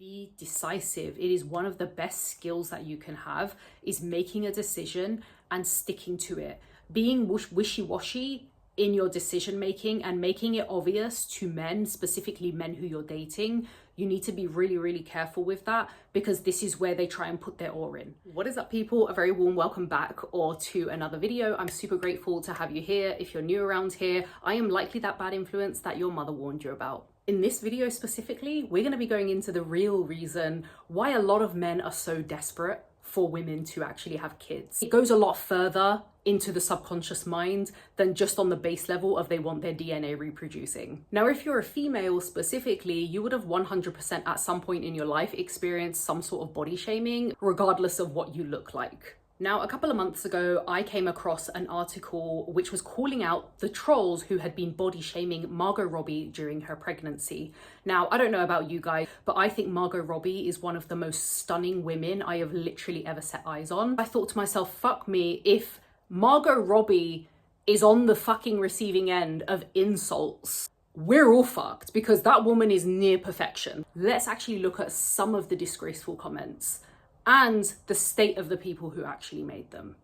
Be decisive. It is one of the best skills that you can have, is making a decision and sticking to it. Being wishy-washy in your decision making and making it obvious to men, specifically men who you're dating, you need to be really, really careful with that, because this is where they try and put their oar in. What is up, people? A very warm welcome back or to another video. I'm super grateful to have you here. If you're new around here, I am likely that bad influence that your mother warned you about. In this video specifically, we're going to be going into the real reason why a lot of men are so desperate for women to actually have kids. It goes a lot further into the subconscious mind than just on the base level of they want their DNA reproducing. Now, if you're a female specifically, you would have 100% at some point in your life experienced some sort of body shaming, regardless of what you look like. Now, a couple of months ago, I came across an article which was calling out the trolls who had been body shaming Margot Robbie during her pregnancy. Now, I don't know about you guys, but I think Margot Robbie is one of the most stunning women I have literally ever set eyes on. I thought to myself, fuck me, if Margot Robbie is on the fucking receiving end of insults, we're all fucked, because that woman is near perfection. Let's actually look at some of the disgraceful comments and the state of the people who actually made them.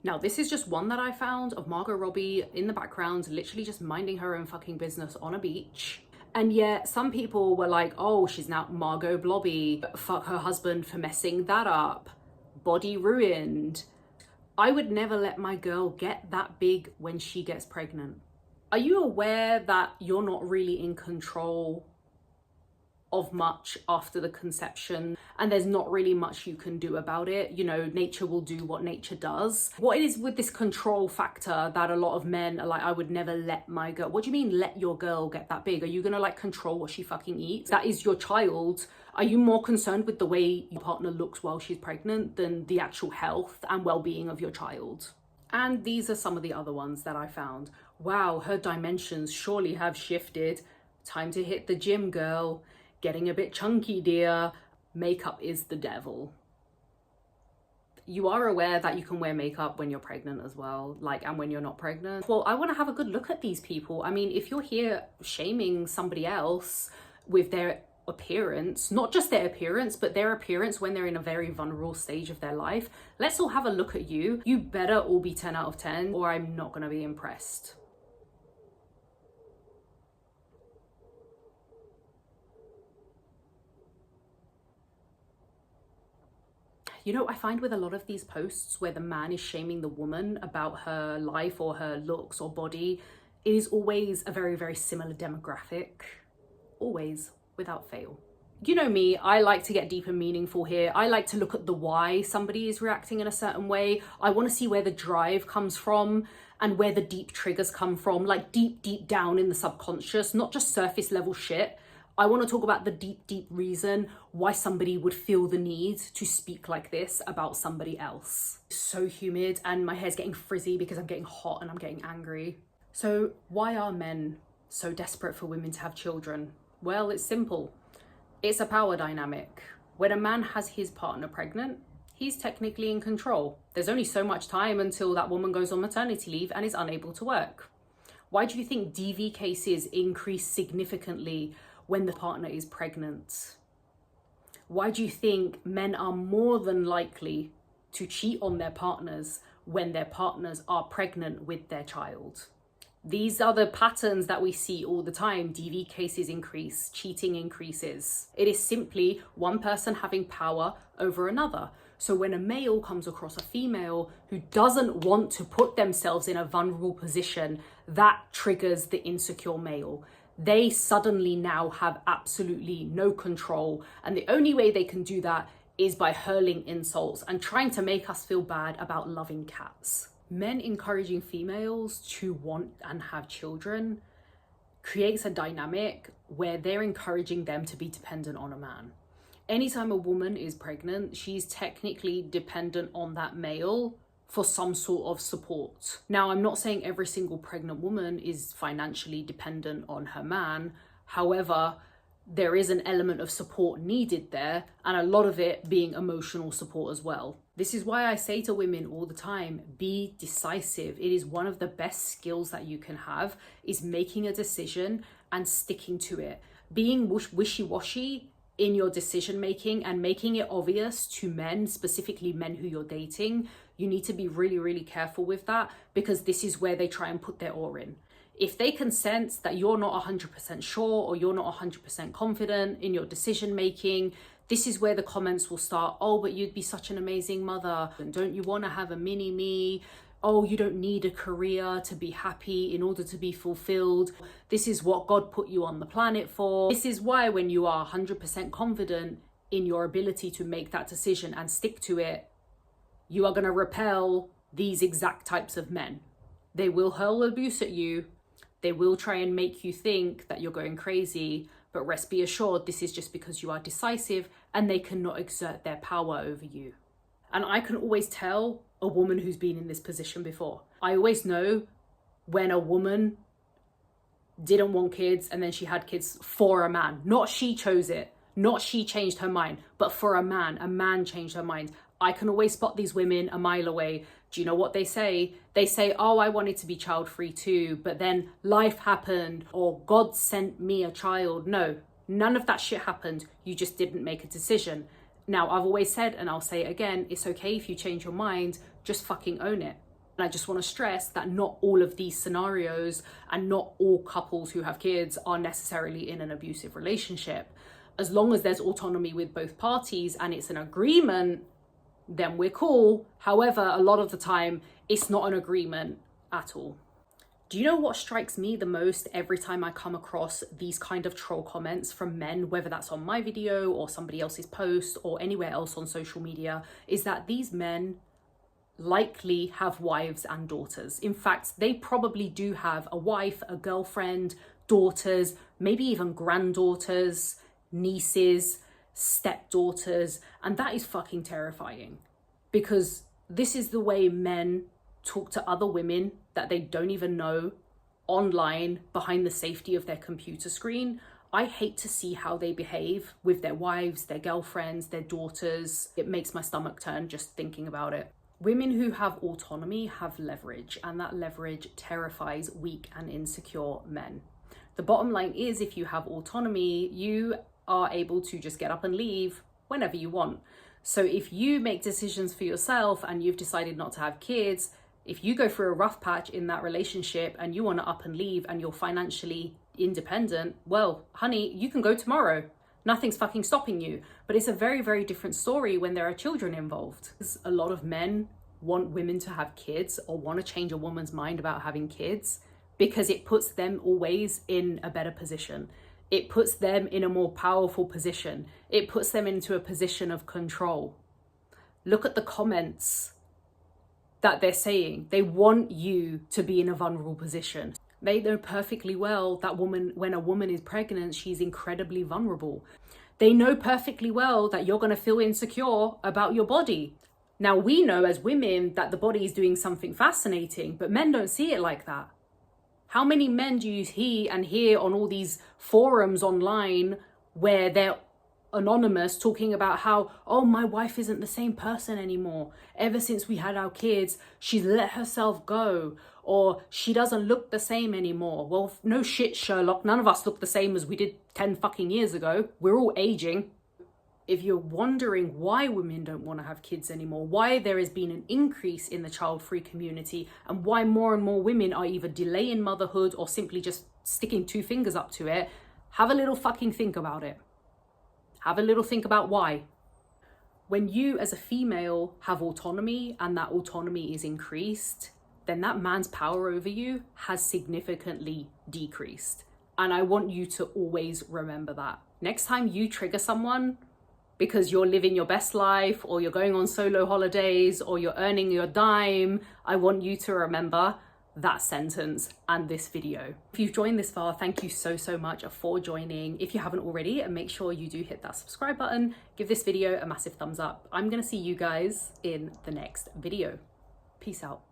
Now, this is just one that I found of Margot Robbie in the background, literally just minding her own fucking business on a beach. And yet some people were like, oh, she's now Margot Blobby, fuck her husband for messing that up, body ruined. I would never let my girl get that big when she gets pregnant. Are you aware that you're not really in control of much after the conception, and there's not really much you can do about it? You know, nature will do what nature does. What it is with this control factor that a lot of men are like, I would never let my girl. What do you mean let your girl get that big? Are you gonna like control what she fucking eats? That is your child. Are you more concerned with the way your partner looks while she's pregnant than the actual health and well-being of your child? And these are some of the other ones that I found. Wow, her dimensions surely have shifted. Time to hit the gym, girl. Getting a bit chunky, dear. Makeup is the devil. You are aware that you can wear makeup when you're pregnant as well, like, and when you're not pregnant. Well, I want to have a good look at these people. I mean, if you're here shaming somebody else with their appearance, not just their appearance, but their appearance when they're in a very vulnerable stage of their life, let's all have a look at you. You better all be 10 out of 10 or I'm not going to be impressed. You know, I find with a lot of these posts where the man is shaming the woman about her life or her looks or body, it is always a very, very similar demographic. Always, without fail. You know me, I like to get deep and meaningful here. I like to look at the why somebody is reacting in a certain way. I want to see where the drive comes from and where the deep triggers come from, like deep, deep down in the subconscious, not just surface level shit. I want to talk about the deep, deep reason why somebody would feel the need to speak like this about somebody else. It's so humid and my hair's getting frizzy because I'm getting hot and I'm getting angry. So why are men so desperate for women to have children? Well, it's simple. It's a power dynamic. When a man has his partner pregnant, he's technically in control. There's only so much time until that woman goes on maternity leave and is unable to work. Why do you think DV cases increase significantly when the partner is pregnant? Why do you think men are more than likely to cheat on their partners when their partners are pregnant with their child? These are the patterns that we see all the time. DV cases increase, cheating increases. It is simply one person having power over another. So when a male comes across a female who doesn't want to put themselves in a vulnerable position, that triggers the insecure male. They suddenly now have absolutely no control. And the only way they can do that is by hurling insults and trying to make us feel bad about loving cats. Men encouraging females to want and have children creates a dynamic where they're encouraging them to be dependent on a man. Anytime a woman is pregnant, she's technically dependent on that male for some sort of support. Now, I'm not saying every single pregnant woman is financially dependent on her man. However, there is an element of support needed there, and a lot of it being emotional support as well. This is why I say to women all the time, be decisive. It is one of the best skills that you can have, is making a decision and sticking to it. Being wishy-washy in your decision making and making it obvious to men, specifically men who you're dating, you need to be really, really careful with that, because this is where they try and put their oar in. If they can sense that you're not 100% sure or you're not 100% confident in your decision making, this is where the comments will start. Oh, but you'd be such an amazing mother. And don't you want to have a mini me? Oh, you don't need a career to be happy in order to be fulfilled. This is what God put you on the planet for. This is why when you are 100% confident in your ability to make that decision and stick to it, you are going to repel these exact types of men. They will hurl abuse at you. They will try and make you think that you're going crazy, but rest be assured, this is just because you are decisive and they cannot exert their power over you. And I can always tell a woman who's been in this position before. I always know when a woman didn't want kids and then she had kids for a man. Not she chose it, not she changed her mind, but for a man changed her mind. I can always spot these women a mile away. Do you know what they say? They say, oh, I wanted to be child free too, but then life happened, or God sent me a child. No, none of that shit happened. You just didn't make a decision. Now, I've always said, and I'll say it again, it's okay if you change your mind, just fucking own it. And I just want to stress that not all of these scenarios and not all couples who have kids are necessarily in an abusive relationship. As long as there's autonomy with both parties and it's an agreement, then we're cool. However, a lot of the time, it's not an agreement at all. Do you know what strikes me the most every time I come across these kind of troll comments from men, whether that's on my video or somebody else's post or anywhere else on social media, is that these men likely have wives and daughters. In fact, they probably do have a wife, a girlfriend, daughters, maybe even granddaughters, nieces, stepdaughters, and that is fucking terrifying, because this is the way men talk to other women that they don't even know online behind the safety of their computer screen. I hate to see how they behave with their wives, their girlfriends, their daughters. It makes my stomach turn just thinking about it. Women who have autonomy have leverage, and that leverage terrifies weak and insecure men. The bottom line is, if you have autonomy, you are able to just get up and leave whenever you want. So if you make decisions for yourself and you've decided not to have kids, if you go through a rough patch in that relationship and you want to up and leave and you're financially independent, well, honey, you can go tomorrow. Nothing's fucking stopping you. But it's a very, very different story when there are children involved. A lot of men want women to have kids or want to change a woman's mind about having kids because it puts them always in a better position. It puts them in a more powerful position. It puts them into a position of control. Look at the comments that they're saying. They want you to be in a vulnerable position. They know perfectly well that when a woman is pregnant, she's incredibly vulnerable. They know perfectly well that you're going to feel insecure about your body. Now, we know as women that the body is doing something fascinating, but men don't see it like that. How many men do you hear on all these forums online where they're anonymous talking about how, oh, my wife isn't the same person anymore. Ever since we had our kids, she's let herself go, or she doesn't look the same anymore. Well, no shit, Sherlock. None of us look the same as we did 10 fucking years ago. We're all aging. If you're wondering why women don't want to have kids anymore, why there has been an increase in the child-free community, and why more and more women are either delaying motherhood or simply just sticking two fingers up to it, have a little fucking think about it. Have a little think about why. When you as a female have autonomy and that autonomy is increased, then that man's power over you has significantly decreased. And I want you to always remember that. Next time you trigger someone because you're living your best life, or you're going on solo holidays, or you're earning your dime, I want you to remember that sentence and this video. If you've joined this far, thank you so much for joining. If you haven't already, make sure you do hit that subscribe button, give this video a massive thumbs up. I'm gonna see you guys in the next video. Peace out.